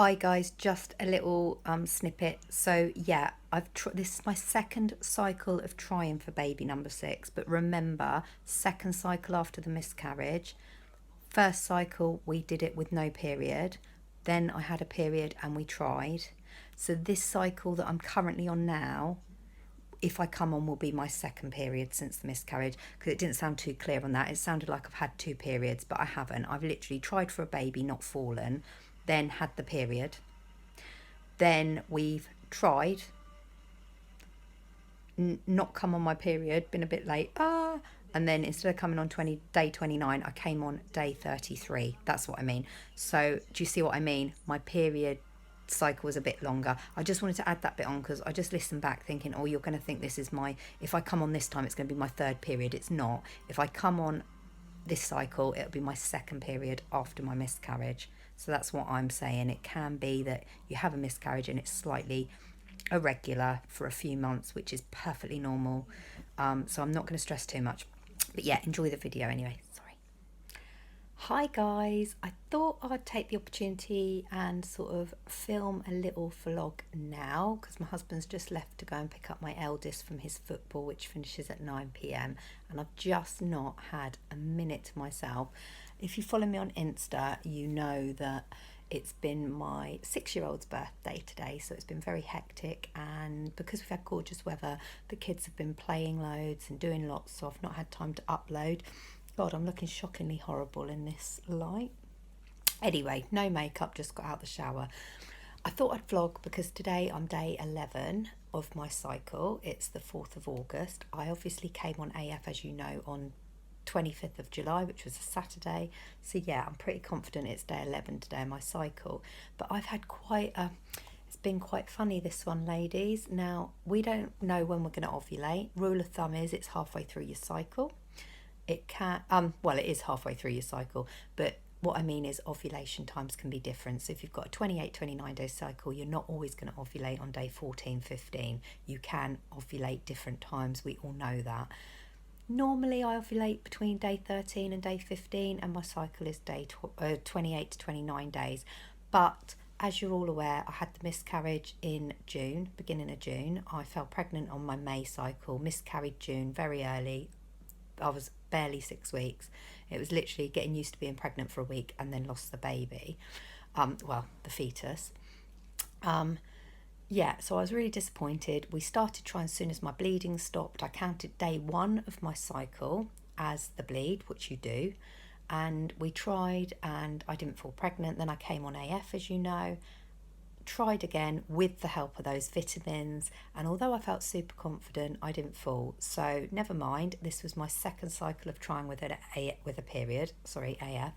Hi guys, just a little snippet. So yeah, this is my second cycle of trying for baby number 6. But remember, second cycle after the miscarriage. First cycle we did it with no period. Then I had a period and we tried. So this cycle that I'm currently on now, if I come on, will be my second period since the miscarriage, because it didn't sound too clear on that. It sounded like I've had 2 periods, but I haven't. I've literally tried for a baby, not fallen, then had the period. Then we've tried, not come on my period, been a bit late, and then instead of coming on day 29, I came on day 33. That's what I mean. So do you see what I mean? My period cycle was a bit longer. I just wanted to add that bit on because I just listened back thinking, oh, you're going to think this is if I come on this time, it's going to be my 3rd period. It's not. If I come on this cycle, it'll be my 2nd period after my miscarriage. So that's what I'm saying. It can be that you have a miscarriage and it's slightly irregular for a few months, which is perfectly normal. So I'm not going to stress too much. But yeah, enjoy the video anyway. Sorry. Hi guys, I thought I'd take the opportunity and sort of film a little vlog now because my husband's just left to go and pick up my eldest from his football, which finishes at 9 p.m, and I've just not had a minute to myself. If you follow me on Insta, you know that it's been my 6-year-old's birthday today, so it's been very hectic, and because we've had gorgeous weather, the kids have been playing loads and doing lots, so I've not had time to upload. God, I'm looking shockingly horrible in this light. Anyway, no makeup, just got out the shower. I thought I'd vlog because today I'm day 11 of my cycle. It's the 4th of August. I obviously came on AF, as you know, on 25th of July, which was a Saturday. So yeah, I'm pretty confident it's day 11 today of my cycle. But I've had it's been quite funny, this one, ladies. Now, we don't know when we're going to ovulate. Rule of thumb is it's halfway through your cycle. It can, well, it is halfway through your cycle, but what I mean is ovulation times can be different. So if you've got a 28, 29 day cycle, you're not always going to ovulate on day 14, 15. You can ovulate different times. We all know that. Normally I ovulate between day 13 and day 15, and my cycle is day 28 to 29 days. But as you're all aware, I had the miscarriage in June, beginning of June. I fell pregnant on my May cycle, miscarried June, very early. I was barely 6 weeks. It was literally getting used to being pregnant for a week and then lost the baby. Well, the fetus. Yeah, so I was really disappointed. We started trying as soon as my bleeding stopped. I counted day 1 of my cycle as the bleed, which you do. And we tried and I didn't fall pregnant. Then I came on AF, as you know. Tried again with the help of those vitamins, and although I felt super confident, I didn't fall. So never mind. This was my 2nd cycle of trying with a period. Sorry, AF.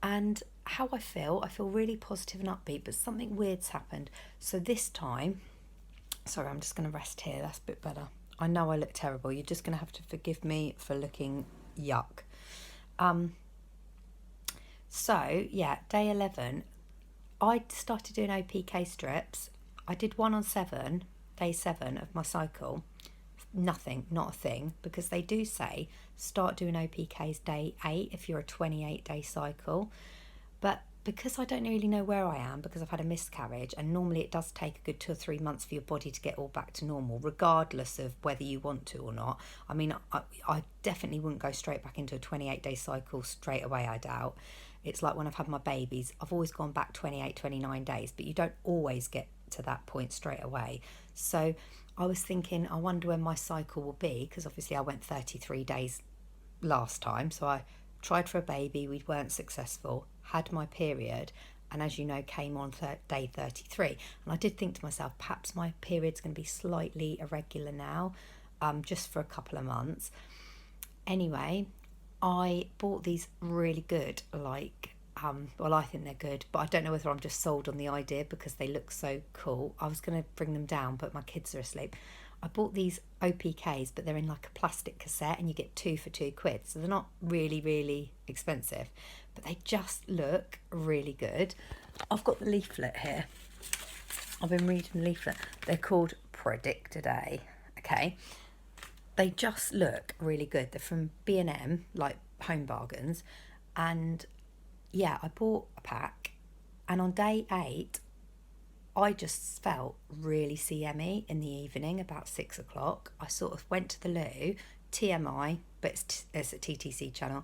And how I feel really positive and upbeat, but something weird's happened. So this time, sorry, I'm just going to rest here. That's a bit better. I know I look terrible. You're just going to have to forgive me for looking yuck. So yeah, day 11, I started doing OPK strips. I did one on day 7 of my cycle. Nothing, not a thing, because they do say start doing OPKs day 8 if you're a 28-day cycle. But because I don't really know where I am, because I've had a miscarriage, and normally it does take a good 2 or 3 months for your body to get all back to normal, regardless of whether you want to or not. I mean, I definitely wouldn't go straight back into a 28-day cycle straight away, I doubt. It's like when I've had my babies, I've always gone back 28, 29 days, but you don't always get to that point straight away. So I was thinking, I wonder when my cycle will be, because obviously I went 33 days last time. So I tried for a baby, we weren't successful, had my period, and as you know, came on day 33. And I did think to myself, perhaps my period's going to be slightly irregular now, just for a couple of months. Anyway, I bought these really good, well, I think they're good, but I don't know whether I'm just sold on the idea because they look so cool. I was going to bring them down, but my kids are asleep. I bought these OPKs, but they're in like a plastic cassette, and you get 2 for £2. So they're not really, really expensive, but they just look really good. I've got the leaflet here. I've been reading the leaflet. They're called Predict a Day. Okay. They just look really good. They're from B&M, like Home Bargains, and yeah, I bought a pack, and on day 8, I just felt really CME in the evening, about 6 o'clock. I sort of went to the loo, TMI, but it's a TTC channel.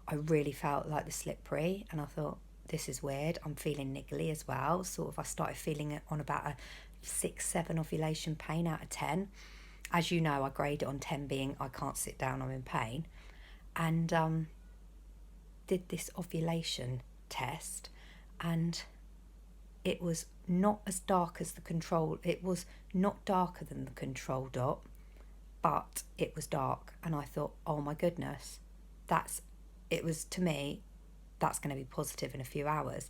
I really felt like the slippery, and I thought, this is weird. I'm feeling niggly as well. Sort of, I started feeling it on about a 6, 7 ovulation pain out of 10. As you know, I grade it on 10 being I can't sit down, I'm in pain. And did this ovulation test, and it was not as dark as the control. It was not darker than the control dot, but it was dark. And I thought, oh my goodness, it was, to me, that's going to be positive in a few hours.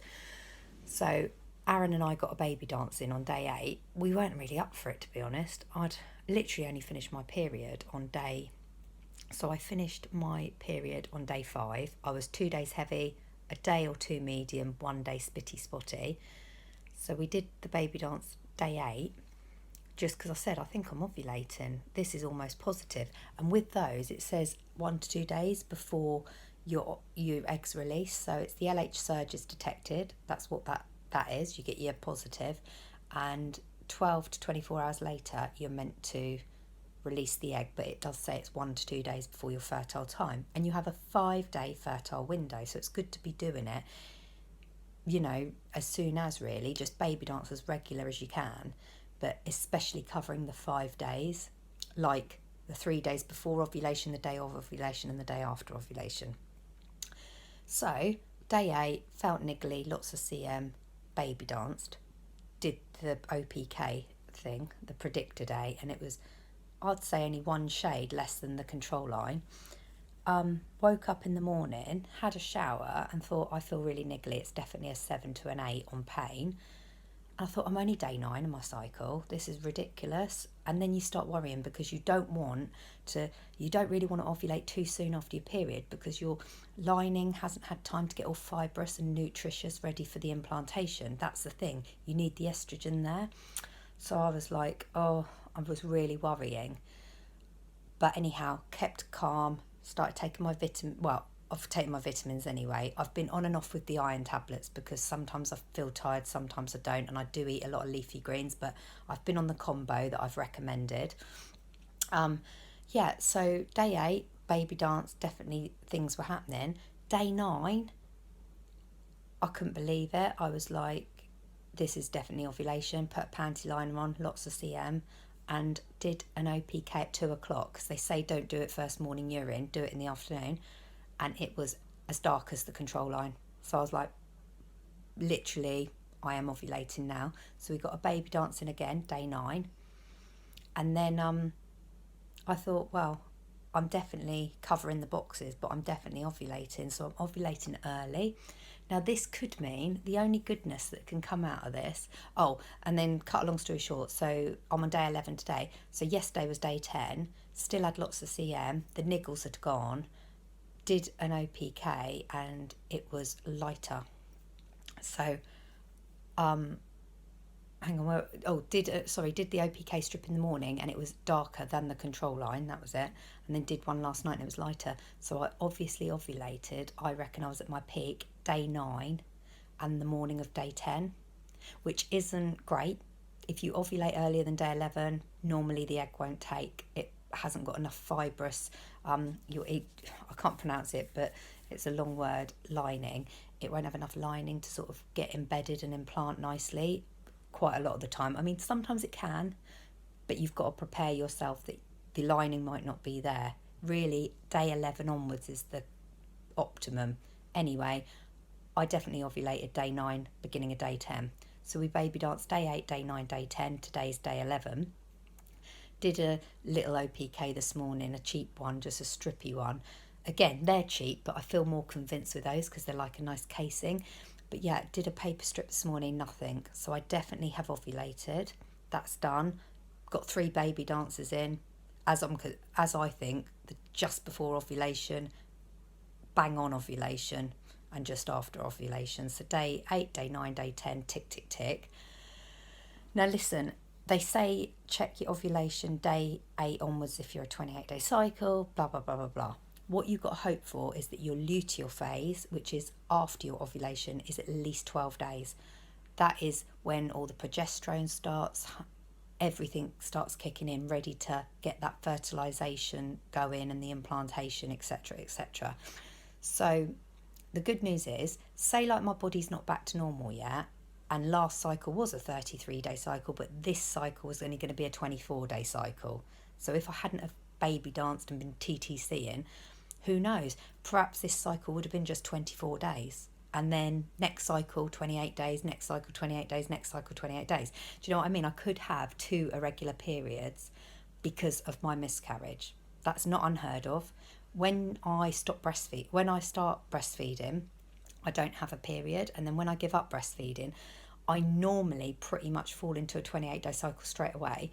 So Aaron and I got a baby dance in on day 8. We weren't really up for it, to be honest. I'd literally only finished my period on day. So I finished my period on day 5. I was 2 days heavy, a day or 2 medium, 1 day spitty spotty. So we did the baby dance day 8, just because I said, I think I'm ovulating. This is almost positive. And with those, it says 1 to 2 days before your eggs release. So it's the LH surge is detected. That's what that is. You get your positive. And 12 to 24 hours later, you're meant to release the egg. But it does say it's 1 to 2 days before your fertile time. And you have a 5-day fertile window. So it's good to be doing it, as soon as, really. Just baby dance as regular as you can. But especially covering the 5 days, like the 3 days before ovulation, the day of ovulation, and the day after ovulation. So, day 8, felt niggly, lots of CM, baby danced, did the OPK thing, the predictor day, and it was, I'd say, only 1 shade less than the control line. Woke up in the morning, had a shower, and thought, I feel really niggly. It's definitely a 7 to an 8 on pain. I thought, I'm only day 9 in my cycle. This is ridiculous. And then you start worrying, because you don't really want to ovulate too soon after your period, because your lining hasn't had time to get all fibrous and nutritious ready for the implantation. That's the thing. You need the estrogen there. So I was like, I was really worrying. But anyhow, kept calm, started taking my I've taken my vitamins anyway. I've been on and off with the iron tablets, because sometimes I feel tired, sometimes I don't, and I do eat a lot of leafy greens, but I've been on the combo that I've recommended. So day 8, baby dance, definitely things were happening. Day 9, I couldn't believe it. I was like, this is definitely ovulation. Put a panty liner on, lots of CM, and did an OPK at 2 o'clock, because they say don't do it first morning urine, do it in the afternoon. And it was as dark as the control line. So I was like, literally, I am ovulating now. So we got a baby dancing again, day 9. And then I thought, well, I'm definitely covering the boxes, but I'm definitely ovulating. So I'm ovulating early. Now, this could mean the only goodness that can come out of this. Oh, and then cut a long story short. So I'm on day 11 today. So yesterday was day 10. Still had lots of CM. The niggles had gone. Did an OPK, and it was lighter. So, did the OPK strip in the morning, and it was darker than the control line. That was it. And then did one last night, and it was lighter. So I obviously ovulated. I reckon I was at my peak day 9 and the morning of day 10, which isn't great. If you ovulate earlier than day 11, normally the egg won't take. It hasn't got enough fibrous, I can't pronounce it, but it's a long word, lining. It won't have enough lining to sort of get embedded and implant nicely quite a lot of the time. I mean, sometimes it can, but you've got to prepare yourself that the lining might not be there. Really, day 11 onwards is the optimum. Anyway, I definitely ovulated day 9, beginning of day 10. So we baby danced day 8, day 9, day 10. Today's day 11. Did a little OPK this morning, a cheap one, just a strippy one. Again, they're cheap, but I feel more convinced with those because they're like a nice casing. But yeah, did a paper strip this morning, nothing. So I definitely have ovulated. That's done. Got 3 baby dances in, as I think, just before ovulation, bang on ovulation, and just after ovulation. So day 8, day 9, day 10, tick, tick, tick. Now listen, they say check your ovulation day 8 onwards if you're a 28-day cycle, blah, blah, blah, blah, blah. what you've got to hope for is that your luteal phase, which is after your ovulation, is at least 12 days. That is when all the progesterone starts, everything starts kicking in, ready to get that fertilization going and the implantation, etc., etc. So the good news is, say like my body's not back to normal yet, and last cycle was a 33-day cycle, but this cycle was only going to be a 24-day cycle. So if I hadn't have baby danced and been TTCing, who knows, perhaps this cycle would have been just 24 days. And then next cycle, 28 days, next cycle, 28 days, next cycle, 28 days. Do you know what I mean? I could have 2 irregular periods because of my miscarriage. That's not unheard of. When I start breastfeeding, I don't have a period. And then when I give up breastfeeding, I normally pretty much fall into a 28-day cycle straight away.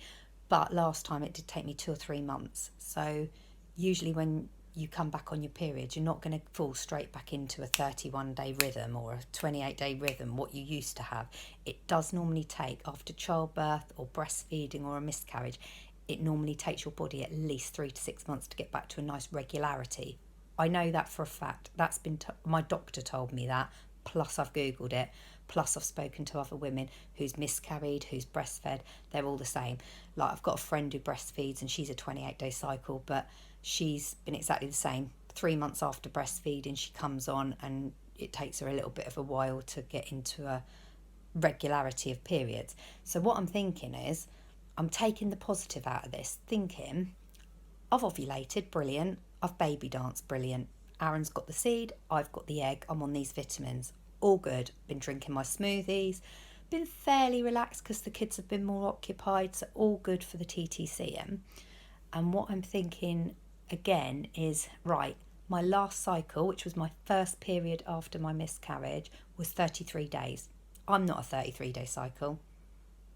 But last time it did take me 2 or 3 months. So usually when you come back on your period, you're not going to fall straight back into a 31-day rhythm or a 28-day rhythm, what you used to have. It does normally take, after childbirth or breastfeeding or a miscarriage, it normally takes your body at least 3 to 6 months to get back to a nice regularity. I know that for a fact. That's been my doctor told me that, plus I've Googled it, plus I've spoken to other women who's miscarried, who's breastfed. They're all the same. Like, I've got a friend who breastfeeds and she's a 28-day cycle, but she's been exactly the same. 3 months after breastfeeding, she comes on and it takes her a little bit of a while to get into a regularity of periods. So what I'm thinking is, I'm taking the positive out of this, thinking, I've ovulated, brilliant. I've baby danced, brilliant. Aaron's got the seed, I've got the egg, I'm on these vitamins. All good. Been drinking my smoothies, been fairly relaxed because the kids have been more occupied, so all good for the TTCM. And what I'm thinking again is, right, my last cycle, which was my first period after my miscarriage, was 33 days. I'm not a 33-day cycle.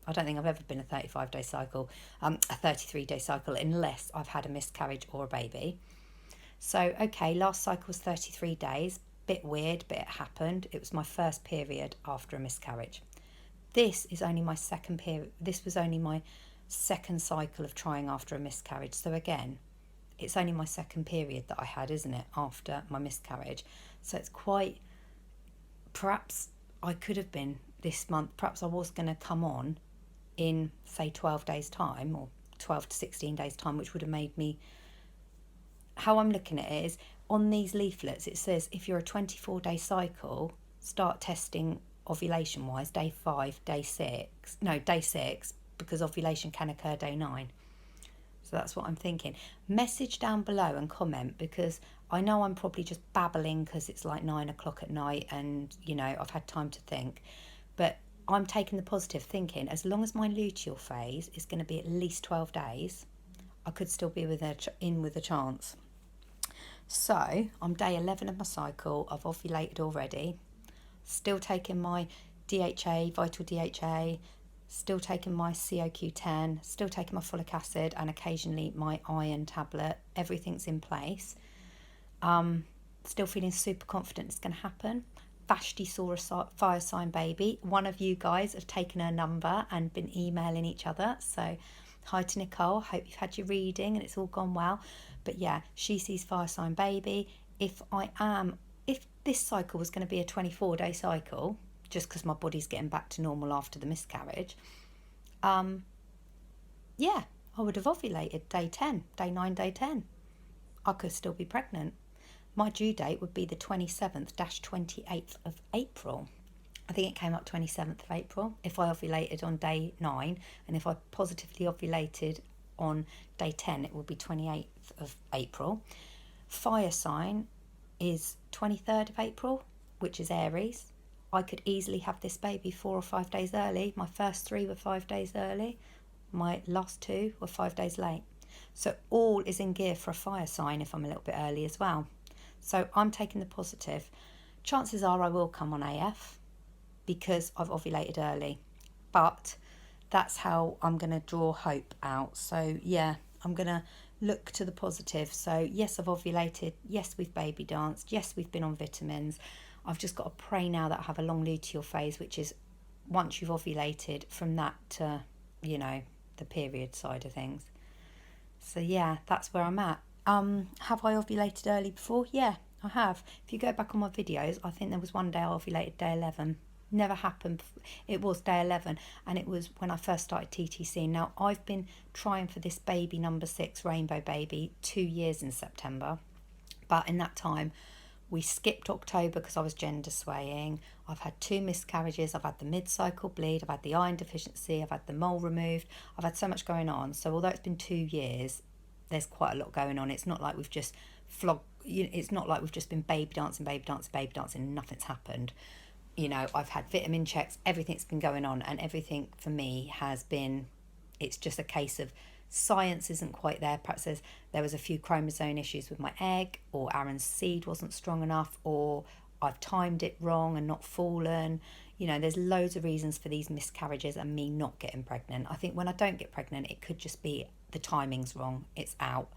I don't think I've ever been a 35-day cycle, a 33-day cycle, unless I've had a miscarriage or a baby. So, okay, last cycle was 33 days. Bit weird, but it happened. It was my first period after a miscarriage. This is only my second period. This was only my second cycle of trying after a miscarriage. So again, it's only my second period that I had, isn't it, after my miscarriage. So it's quite, perhaps I could have been this month, perhaps I was going to come on in, say, 12 days time, or 12 to 16 days time, which would have made me, how I'm looking at it is, on these leaflets it says if you're a 24-day cycle, start testing ovulation wise day 5, day 6, because ovulation can occur day 9. So that's what I'm thinking. Message down below and comment, because I know I'm probably just babbling because it's like 9 o'clock at night and, you know, I've had time to think. But I'm taking the positive, thinking as long as my luteal phase is going to be at least 12 days, I could still be in with a chance. So I'm day 11 of my cycle. I've ovulated already. Still taking my DHA, vital DHA, still taking my CoQ10, still taking my folic acid, and occasionally my iron tablet. Everything's in place. Still feeling super confident it's going to happen. Vashti saw a fire sign baby. One of you guys have taken her number and been emailing each other. So hi to Nicole. Hope you've had your reading and it's all gone well. But yeah, she sees fire sign baby. If this cycle was going to be a 24-day cycle, just because my body's getting back to normal after the miscarriage, yeah, I would have ovulated day 10, day 9, day 10. I could still be pregnant. My due date would be the 27th-28th of April. I think it came up 27th of April if I ovulated on day 9, and if I positively ovulated on day 10, it will be 28th of April. Fire sign is 23rd of April, which is Aries. I could easily have this baby 4 or 5 days early. My first 3 were 5 days early. My last 2 were 5 days late. So all is in gear for a fire sign if I'm a little bit early as well. So I'm taking the positive. Chances are I will come on AF because I've ovulated early. But that's how I'm going to draw hope out. So yeah, I'm going to look to the positive. So yes, I've ovulated. Yes, we've baby danced. Yes, we've been on vitamins. I've just got to pray now that I have a long luteal phase, which is once you've ovulated, from that to, you know, the period side of things. So yeah, that's where I'm at. Have I ovulated early before? Yeah, I have. If you go back on my videos, I think there was one day I ovulated day 11. Never happened. It was day 11, and it was when I first started TTC. Now, I've been trying for this baby number 6, rainbow baby, 2 years in September. But in that time, we skipped October because I was gender swaying. I've had 2 miscarriages. I've had the mid-cycle bleed. I've had the iron deficiency. I've had the mole removed. I've had so much going on. So although it's been 2 years, there's quite a lot going on. It's not like we've just flogged. It's not like we've just been baby dancing, and nothing's happened. I've had vitamin checks. Everything's been going on, and everything for me has been. It's just a case of science isn't quite there. Perhaps there was a few chromosome issues with my egg, or Aaron's seed wasn't strong enough, or I've timed it wrong and not fallen. There's loads of reasons for these miscarriages and me not getting pregnant. I think when I don't get pregnant, it could just be the timing's wrong. It's out.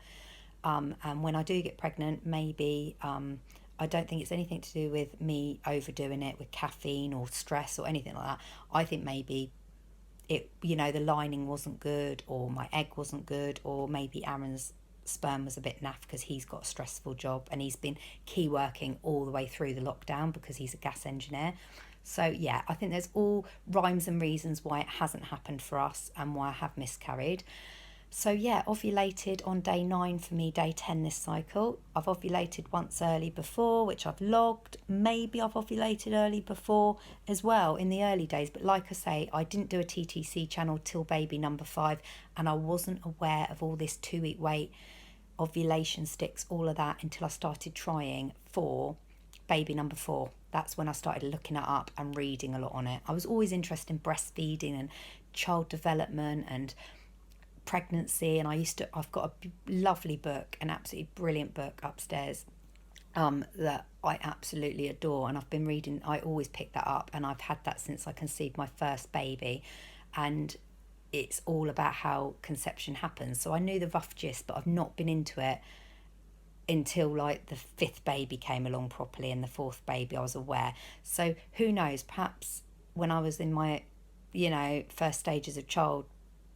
And when I do get pregnant, maybe I don't think it's anything to do with me overdoing it with caffeine or stress or anything like that. I think maybe the lining wasn't good, or my egg wasn't good, or maybe Aaron's sperm was a bit naff because he's got a stressful job and he's been key working all the way through the lockdown because he's a gas engineer. So yeah, I think there's all rhymes and reasons why it hasn't happened for us and why I have miscarried. So yeah, ovulated on day 9 for me, day 10 this cycle. I've ovulated once early before, which I've logged. Maybe I've ovulated early before as well in the early days. But like I say, I didn't do a TTC channel till baby number 5, and I wasn't aware of all this 2-week wait, ovulation sticks, all of that until I started trying for baby number 4. That's when I started looking it up and reading a lot on it. I was always interested in breastfeeding and child development and pregnancy, and I've got a lovely book, an absolutely brilliant book upstairs that I absolutely adore, and I've been reading. I always pick that up, and I've had that since I conceived my first baby, and it's all about how conception happens. So I knew the rough gist, but I've not been into it until like the 5th baby came along properly, and the 4th baby I was aware. So who knows, perhaps when I was in my first stages of child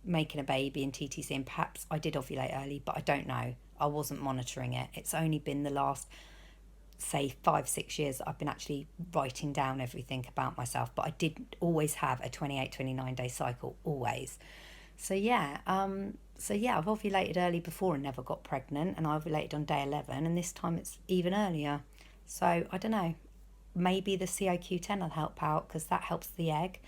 making a baby in TTC, and perhaps I did ovulate early, but I don't know. I wasn't monitoring it. It's only been the last, say, 5-6 years that I've been actually writing down everything about myself, but I did always have a 28-29 day cycle, always. So yeah, I've ovulated early before and never got pregnant, and I ovulated on day 11, and this time it's even earlier. So I don't know, maybe the COQ10 will help out because that helps the egg.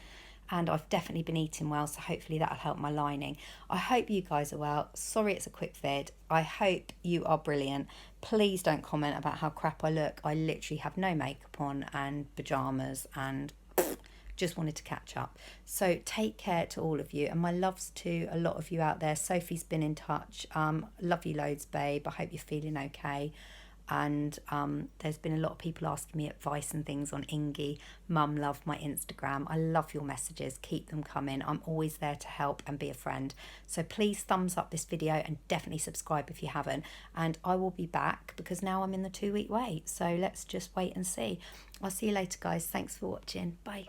And I've definitely been eating well, so hopefully that'll help my lining. I hope you guys are well. Sorry it's a quick vid. I hope you are brilliant. Please don't comment about how crap I look. I literally have no makeup on and pyjamas and just wanted to catch up. So take care to all of you, and my loves to a lot of you out there. Sophie's been in touch. Love you loads, babe. I hope you're feeling okay. And there's been a lot of people asking me advice and things on Ingy. Mum, love my Instagram. I love your messages. Keep them coming. I'm always there to help and be a friend. So please thumbs up this video and definitely subscribe if you haven't. And I will be back because now I'm in the 2-week wait. So let's just wait and see. I'll see you later, guys. Thanks for watching. Bye.